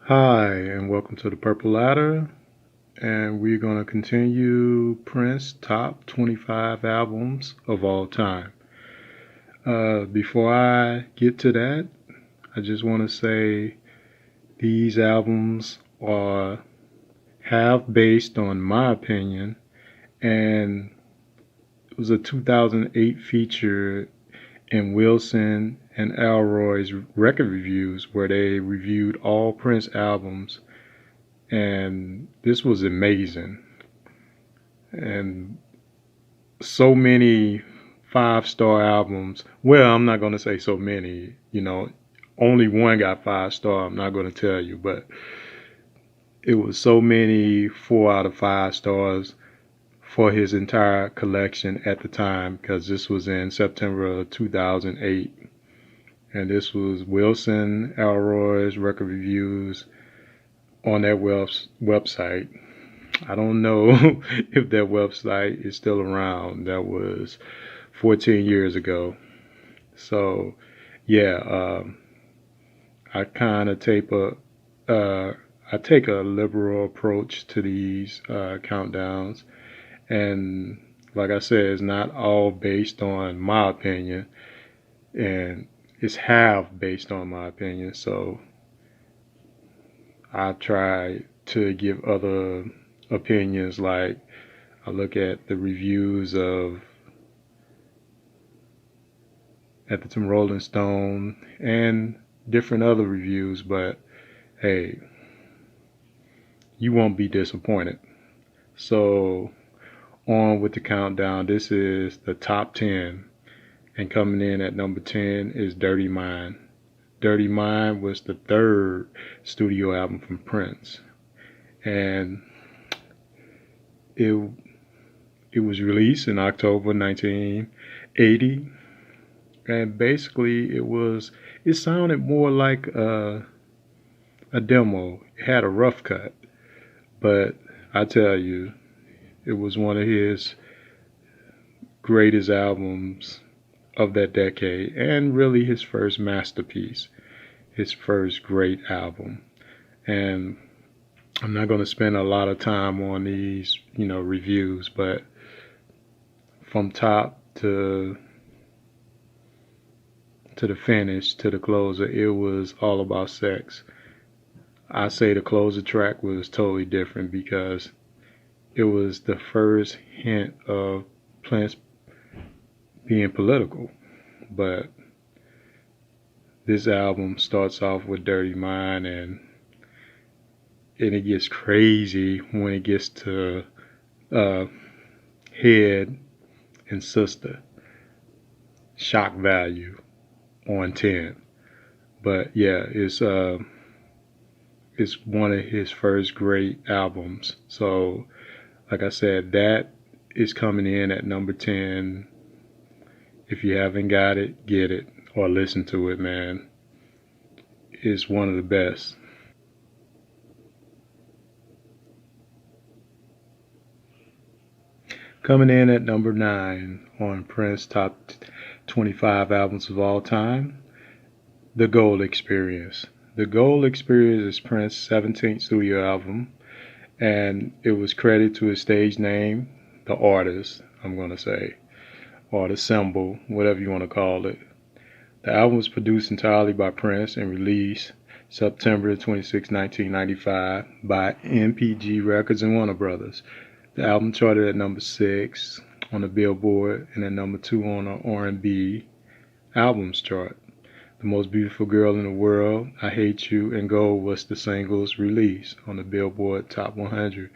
Hi, and welcome to the Purple Ladder. And we're going to continue Prince top 25 albums of all time. Before I get to that, I just want to say these albums are half based on my opinion, and it was a 2008 feature in Wilson and Elroy's record reviews where they reviewed all Prince albums, and this was amazing. And so many five-star albums. Well, I'm not going to say so many, only one got 5 star. I'm not going to tell you, but it was so many 4 out of 5 stars for his entire collection at the time, because this was in September of 2008. And this was Wilson Elroy's record reviews on that website. I don't know if that website is still around. That was 14 years ago. So, yeah, I kind of I take a liberal approach to these countdowns, and like I said, it's not all based on my opinion, and it's half based on my opinion. So I try to give other opinions, like I look at the reviews of at the Rolling Stone and different other reviews, but hey, you won't be disappointed. So on with the countdown. This is the top 10, and coming in at number 10 is Dirty Mind. Dirty Mind was the third studio album from Prince, and it it was released in October 1980, and basically it sounded more like a demo. It had a rough cut, but I tell you, it was one of his greatest albums of that decade, and really his first masterpiece, his first great album. And I'm not going to spend a lot of time on these, reviews, but from top to the finish, to the closer, it was all about sex. I say the closer track was totally different because it was the first hint of Prince being political. But this album starts off with Dirty Mind, and it gets crazy when it gets to Head and Sister. Shock value on 10. But yeah, it's one of his first great albums. So like I said, that is coming in at number 10. If you haven't got it, get it or listen to it, man. It's one of the best. Coming in at number 9 on Prince top 25 albums of all time, The Gold Experience. The Gold Experience is Prince's 17th studio album, and it was credited to his stage name, the artist, I'm going to say, or the symbol, whatever you want to call it. The album was produced entirely by Prince and released September 26, 1995 by NPG Records and Warner Brothers. The album charted at number 6 on the Billboard and at number 2 on the R&B albums chart. The Most Beautiful Girl in the World, I Hate You, and Gold was the singles released on the Billboard Top 100.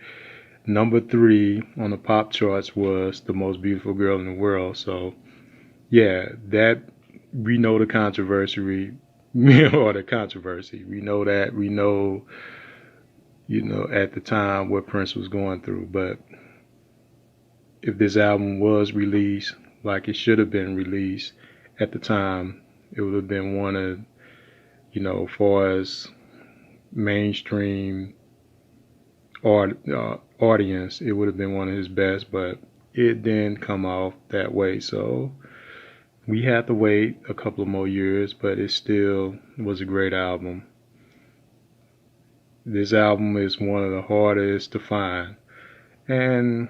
Number 3 on the pop charts was The Most Beautiful Girl in the World. So, yeah, that we know the controversy, or the controversy. We know that. We know, at the time what Prince was going through. But if this album was released like it should have been released at the time, it would have been one of, far as mainstream audience, it would have been one of his best, but it didn't come off that way. So we had to wait a couple of more years, but it still was a great album. this album is one of the hardest to find. And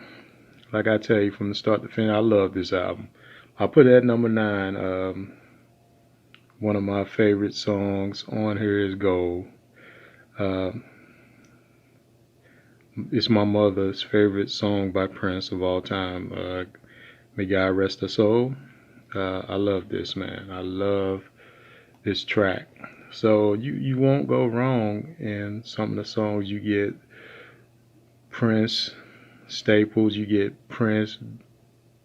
like I tell you, from the start to finish, I love this album. I put it at number 9. One of my favorite songs on here is Gold. Uh, it's my mother's favorite song by Prince of all time. May God rest her soul. I love this, man. I love this track. So you won't go wrong in some of the songs. You get Prince staples. You get Prince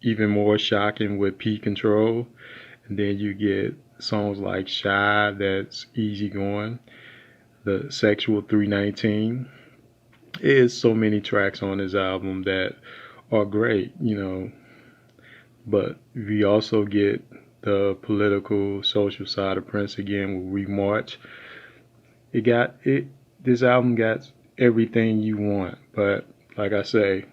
even more shocking with P Control. And then you get songs like Shy, that's easy going. The Sexual 319. There's so many tracks on this album that are great, but we also get the political, social side of Prince again with We March. This album got everything you want, but like I say,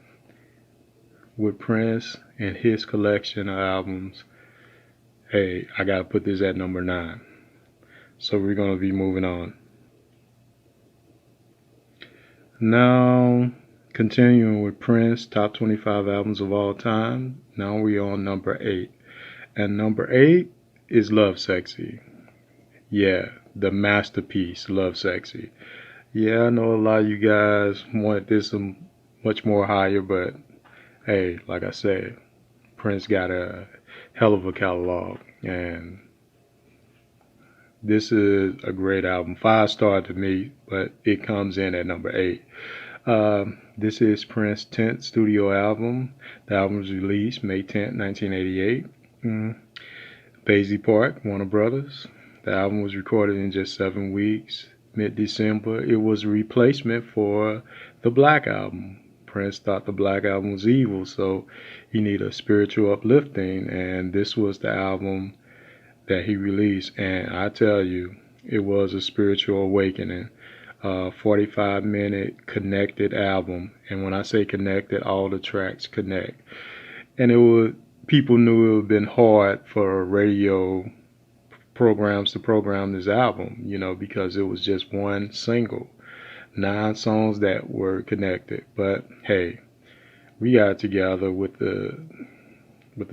with Prince and his collection of albums, hey, I gotta put this at number 9. So we're gonna be moving on. Now, continuing with Prince, top 25 albums of all time. Now we on number 8. And number 8 is Lovesexy. Yeah, the masterpiece, Lovesexy. Yeah, I know a lot of you guys want this much more higher, but hey, like I said, Prince got a hell of a catalog, and this is a great album. 5-star to me, but it comes in at number 8. This is Prince's 10th studio album. The album was released May 10th, 1988. Paisley Park, Warner Brothers. The album was recorded in just 7 weeks, mid-December. It was a replacement for the Black Album. Prince thought the Black Album was evil, so he needed a spiritual uplifting, and this was the album that he released. And I tell you, it was a spiritual awakening. 45-minute connected album, and when I say connected, all the tracks connect. And people knew it would have been hard for radio programs to program this album, because it was just one single, 9 songs that were connected. But hey, we got together with the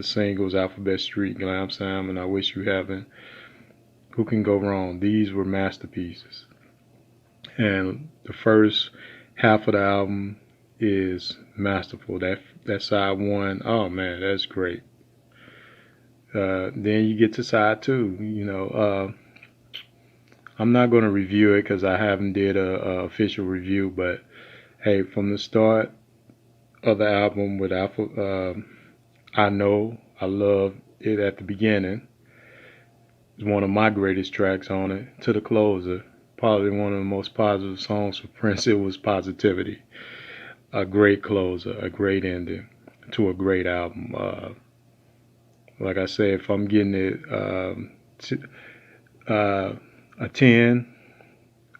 singles, Alphabet Street, Glam Sam, and I Wish You Heaven. Who can go wrong? These were masterpieces. And the first half of the album is masterful. That side 1, oh man, that's great. Then you get to side 2. I'm not going to review it because I haven't did a official review. But hey, from the start of the album with I Know I Love It at the beginning, it's one of my greatest tracks on it, to the closer. Probably one of the most positive songs for Prince. It was Positivity. A great closer, a great ending to a great album. Like I said, if I'm getting it a 10,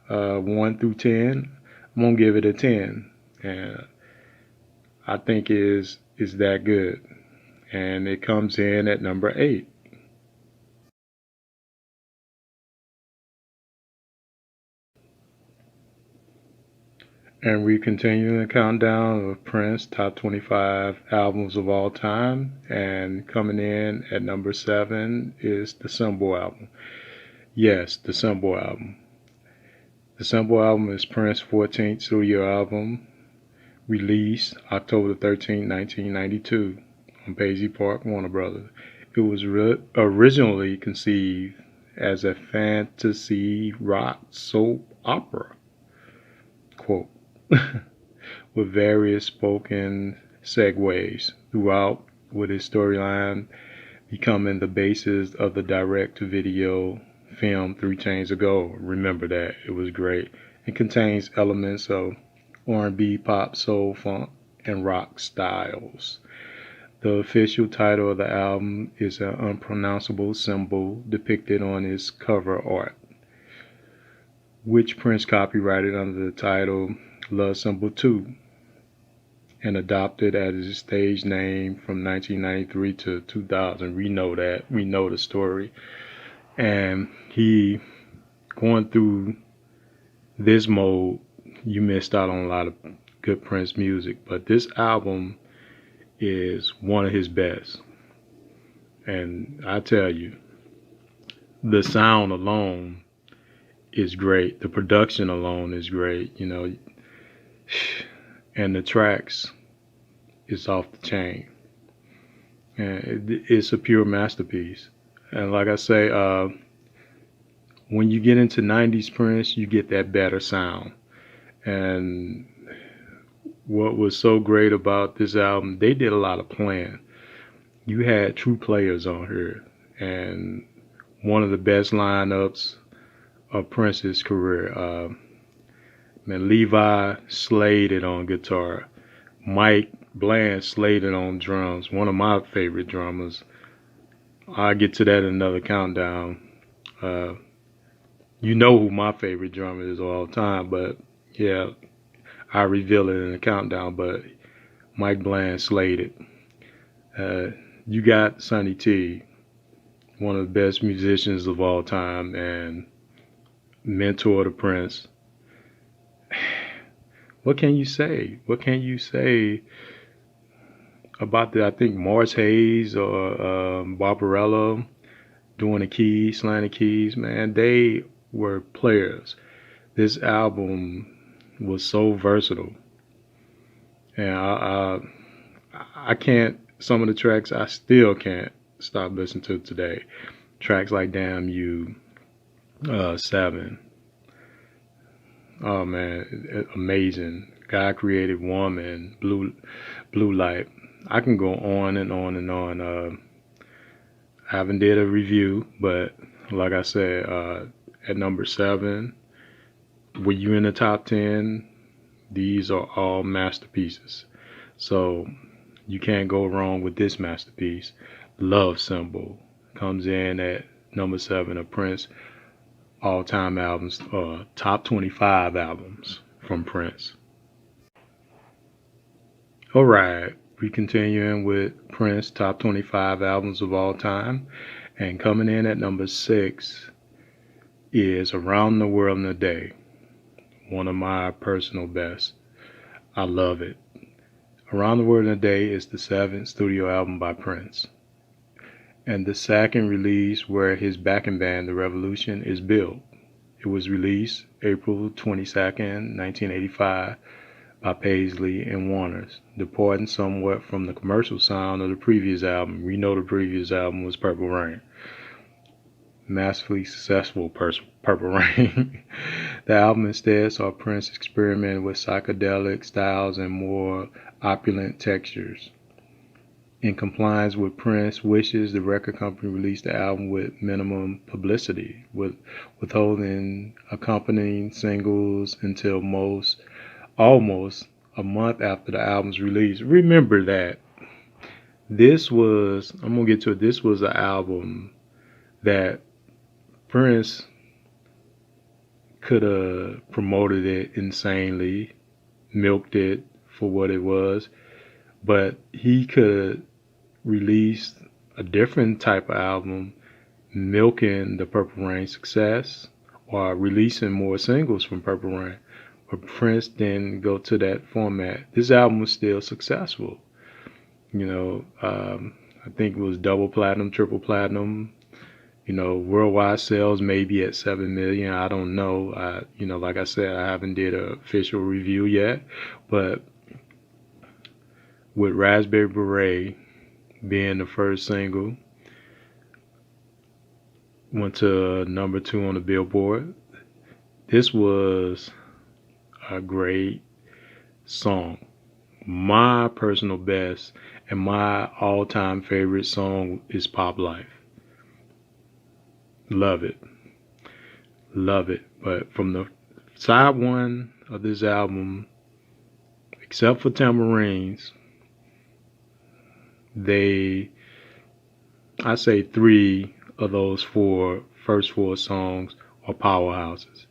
1 through 10, I'm going to give it a 10. And I think is that good. And it comes in at number 8. And we continue the countdown of Prince top 25 albums of all time. And coming in at number 7 is the Symbol album. Yes, the Symbol album. The Symbol album is Prince's 14th studio album, released October 13, 1992 on Paisley Park, Warner Brothers. It was originally conceived as a fantasy rock soap opera, quote, with various spoken segues throughout, with its storyline becoming the basis of the direct-to-video film 3 Chainz to Go. Remember that. It was great. It contains elements of R&B, pop, soul, funk, and rock styles. The official title of the album is an unpronounceable symbol depicted on its cover art, which Prince copyrighted under the title Love Symbol 2 and adopted as his stage name from 1993 to 2000. We know that. We know the story. And he, going through this mode, you missed out on a lot of good Prince music. But this album is one of his best. And I tell you, the sound alone is great. The production alone is great, you know, and the tracks is off the chain. And it's a pure masterpiece. And like I say, when you get into 90s Prince, you get that better sound. And what was so great about this album, they did a lot of playing. You had true players on here, and one of the best lineups of Prince's career. Man, Levi slayed it on guitar. Mike Bland slayed it on drums. One of my favorite drummers. I'll get to that in another countdown. You know who my favorite drummer is of all time, but yeah, I reveal it in the countdown. But Mike Bland slayed it. You got Sonny T, one of the best musicians of all time and mentor to Prince. What can you say? What can you say about I think Morris Hayes or Barbarella doing the keys, slanted keys, man, they were players. This album was so versatile. And I can't, some of the tracks I still can't stop listening to today. Tracks like Damn You, Seven. Oh man, amazing. God Created Woman, Blue Light. I can go on and on and on. I haven't did a review, but like I said, at number 7, were you in the top 10? These are all masterpieces. So you can't go wrong with this masterpiece. Love Symbol comes in at number 7 of Prince all-time albums, top 25 albums from Prince. All right, we continuing with Prince top 25 albums of all time, and coming in at number 6 is Around the World in a Day, one of my personal best. I love it. Around the World in a Day is the 7th studio album by Prince, and the second release where his backing band, The Revolution, is built. It was released April 22nd, 1985 by Paisley and Warner's, departing somewhat from the commercial sound of the previous album. We know the previous album was Purple Rain. Massively successful Purple Rain. The album instead saw Prince experiment with psychedelic styles and more opulent textures. In compliance with Prince's wishes, the record company released the album with minimum publicity, withholding accompanying singles until almost a month after the album's release. Remember that. I'm going to get to it, this was an album that Prince could have promoted it insanely, milked it for what it was, but he could release a different type of album, milking the Purple Rain success, or releasing more singles from Purple Rain. But Prince didn't go to that format. This album was still successful. You know, I think it was double platinum, triple platinum. You know, worldwide sales maybe at 7 million. I don't know. Like I said, I haven't did an official review yet, but with Raspberry Beret being the first single, went to number 2 on the Billboard. This was a great song. My personal best and my all-time favorite song is Pop Life. Love it. Love it. But from the side 1 of this album, except for Tambourines, I say 3 of those first 4 songs are powerhouses.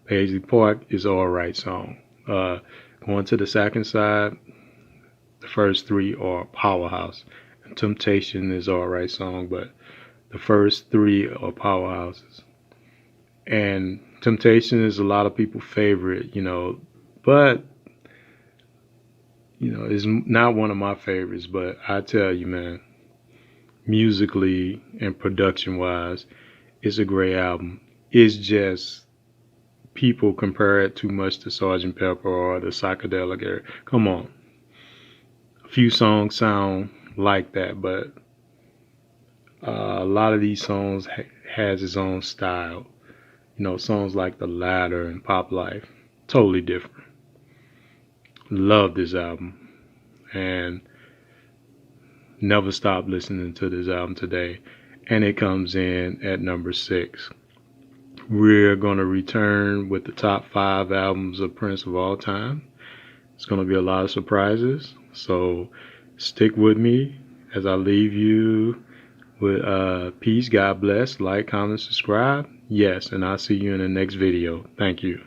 Paisley Park is an alright song. Going to the second side, the first 3 are powerhouse. And Temptation is an alright song, but the first 3 are powerhouses. And Temptation is a lot of people's favorite, But you know, it's not one of my favorites. But I tell you, man, musically and production wise, it's a great album. It's just people compare it too much to Sgt. Pepper or the psychedelic era. Come on. A few songs sound like that, but a lot of these songs has its own style. You know, songs like The Ladder and Pop Life, totally different. Love this album and never stop listening to this album today. And it comes in at number 6. We're going to return with the top 5 albums of Prince of all time. It's going to be a lot of surprises. So stick with me as I leave you with peace. God bless. Like, comment, subscribe. Yes, and I'll see you in the next video. Thank you.